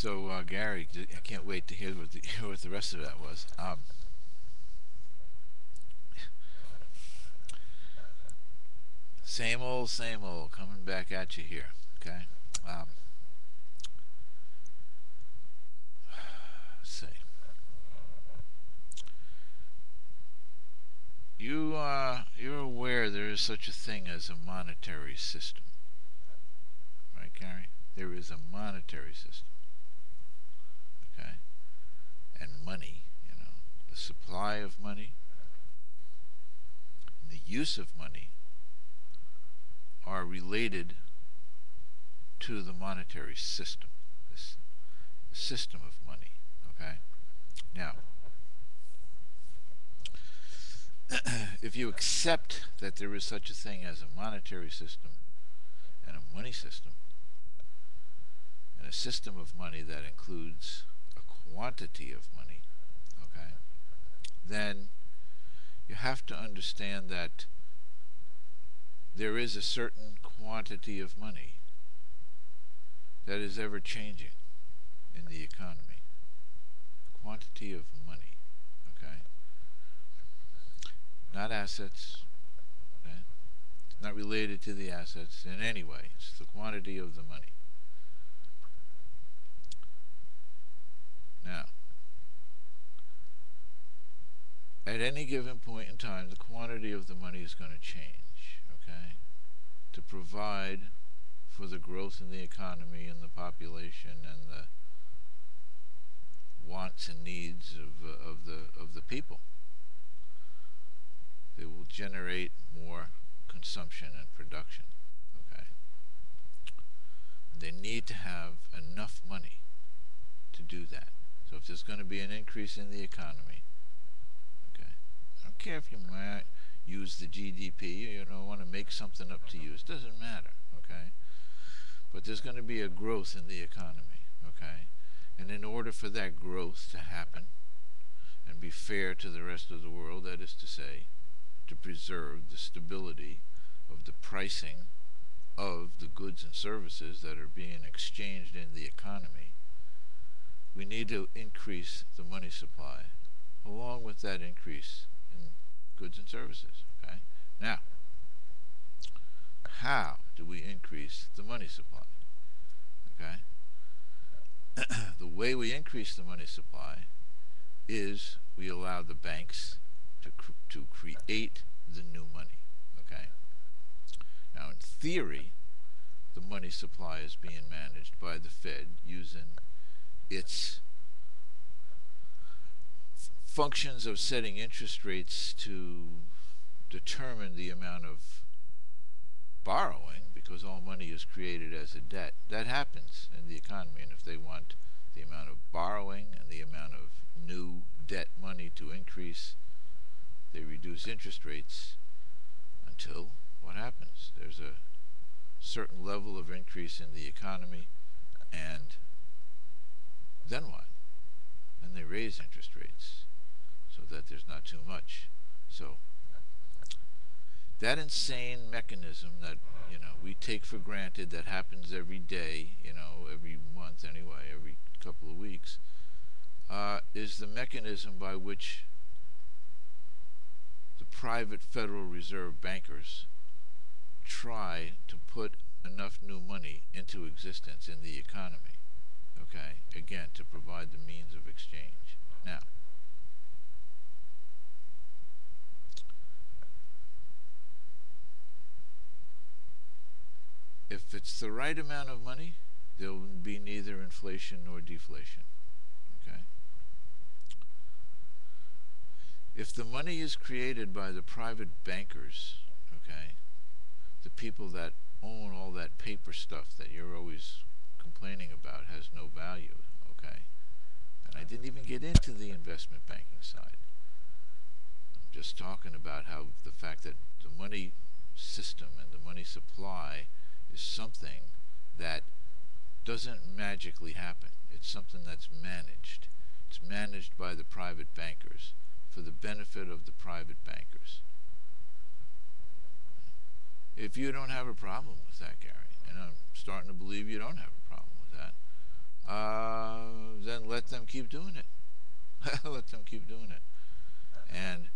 So, Gary, I can't wait to hear hear what the rest of that was. Same old, coming back at you here. Okay. Um, let's see. You're aware there is such a thing as a monetary system, right, Gary? There is a monetary system. Okay. And money, the supply of money, and the use of money are related to the monetary system. This system of money. Okay. Now, if you accept that there is such a thing as a monetary system and a money system, and a system of money that includes a quantity of money, okay, then you have to understand that there is a certain quantity of money that is ever changing in the economy. Quantity of money, okay? Not assets, okay? It's not related to the assets in any way. It's the quantity of the money. Now, at any given point in time, the quantity of the money is going to change, okay? To provide for the growth in the economy and the population and the wants and needs of the people. They will generate more consumption and production, okay? They need to have enough money to do that. So if there's going to be an increase in the economy, okay, I don't care if you might use the GDP or you don't want to make something up to use, it doesn't matter, okay? But there's going to be a growth in the economy, okay? And in order for that growth to happen and be fair to the rest of the world, that is to say, to preserve the stability of the pricing of the goods and services that are being exchanged in the economy, we need to increase the money supply along with that increase in goods and services, okay? Now, how do we increase the money supply? Okay? The way we increase the money supply is we allow the banks to create the new money. Okay? Now, in theory, the money supply is being managed by the Fed using its functions of setting interest rates to determine the amount of borrowing, because all money is created as a debt. That happens in the economy, and if they want the amount of borrowing and the amount of new debt money to increase, they reduce interest rates until what happens? There's a certain level of increase in the economy, and then what? Then they raise interest rates so that there's not too much. So that insane mechanism that we take for granted, that happens every day, every month anyway, every couple of weeks, is the mechanism by which the private Federal Reserve bankers try to put enough new money into existence in the economy, okay, again, to provide the means of exchange. Now, if it's the right amount of money, there will be neither inflation nor deflation, okay? If the money is created by the private bankers, okay, the people that own all that paper stuff that you're always complaining about has no value, okay? And I didn't even get into the investment banking side. I'm just talking about how the fact that the money system and the money supply is something that doesn't magically happen. It's something that's managed. It's managed by the private bankers for the benefit of the private bankers. If you don't have a problem with that, Gary, and I'm starting to believe you don't have a problem with that, then let them keep doing it. Let them keep doing it. And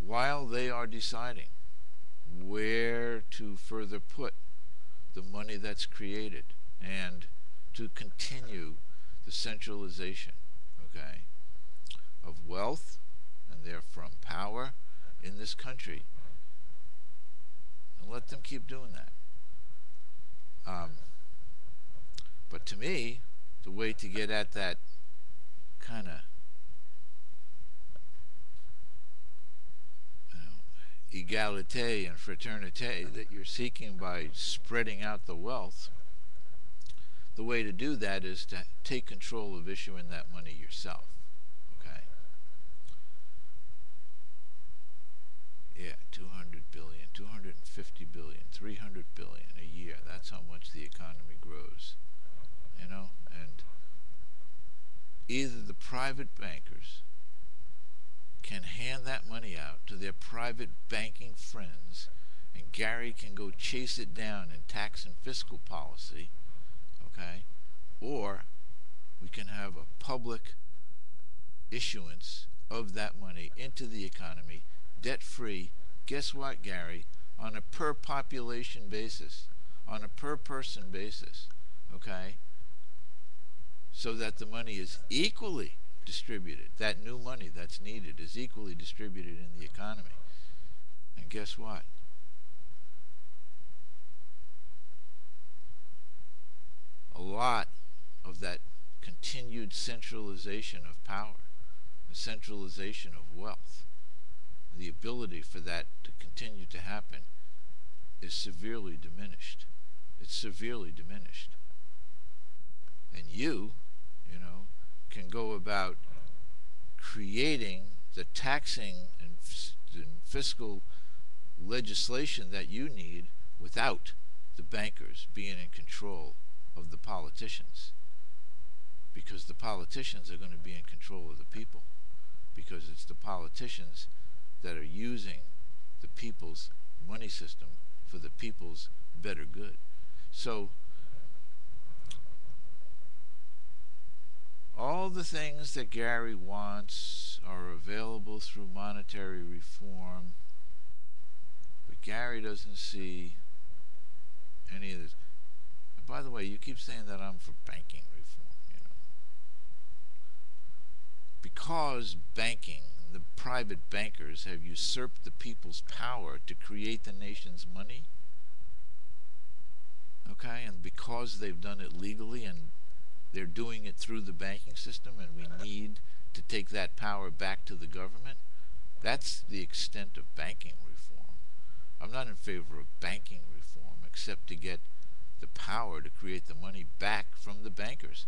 while they are deciding where to further put the money that's created and to continue the centralization, okay, of wealth and therefrom power in this country, and let them keep doing that. But to me, the way to get at that kind of egalite and fraternite that you're seeking by spreading out the wealth, the way to do that is to take control of issuing that money yourself. Okay? Yeah, 200 billion, 250 billion, 300 billion a year. That's how much the economy grows. You know? And either the private bankers can hand that money out to their private banking friends, and Gary can go chase it down in tax and fiscal policy, okay? Or we can have a public issuance of that money into the economy, debt-free. Guess what, Gary? On a per population basis, on a per person basis, okay? So that the money is equally distributed. That new money that's needed is equally distributed in the economy. And guess what? A lot of that continued centralization of power, the centralization of wealth, the ability for that to continue to happen is severely diminished. It's severely diminished. And you can go about creating the taxing and fiscal legislation that you need without the bankers being in control of the politicians. Because the politicians are going to be in control of the people. Because it's the politicians that are using the people's money system for the people's better good. So all the things that Gary wants are available through monetary reform, but Gary doesn't see any of this. And by the way, you keep saying that I'm for banking reform, Because banking, the private bankers have usurped the people's power to create the nation's money, okay, and because they've done it legally and they're doing it through the banking system, and we need to take that power back to the government. That's the extent of banking reform. I'm not in favor of banking reform except to get the power to create the money back from the bankers.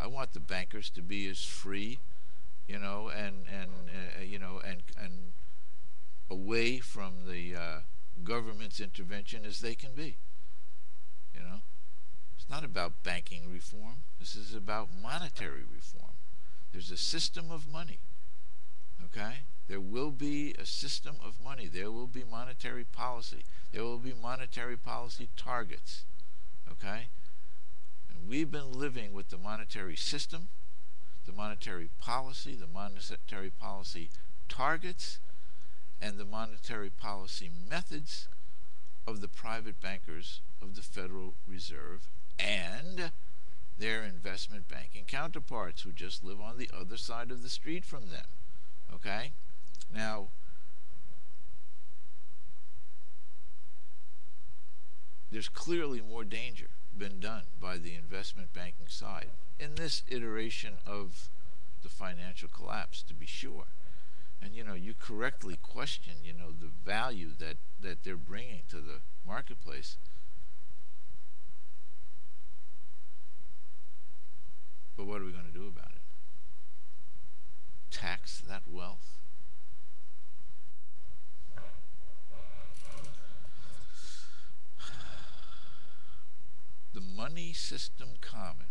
I want the bankers to be as free, and away from the government's intervention as they can be. It's not about banking reform. This is about monetary reform. There's a system of money. Okay? There will be a system of money. There will be monetary policy. There will be monetary policy targets. Okay? And we've been living with the monetary system, the monetary policy targets, and the monetary policy methods of the private bankers of the Federal Reserve and their investment banking counterparts who just live on the other side of the street from them. Okay? Now, there's clearly more danger been done by the investment banking side in this iteration of the financial collapse, to be sure. And you correctly question the value that they're bringing to the marketplace. But what are we going to do about it? Tax that wealth? The money system common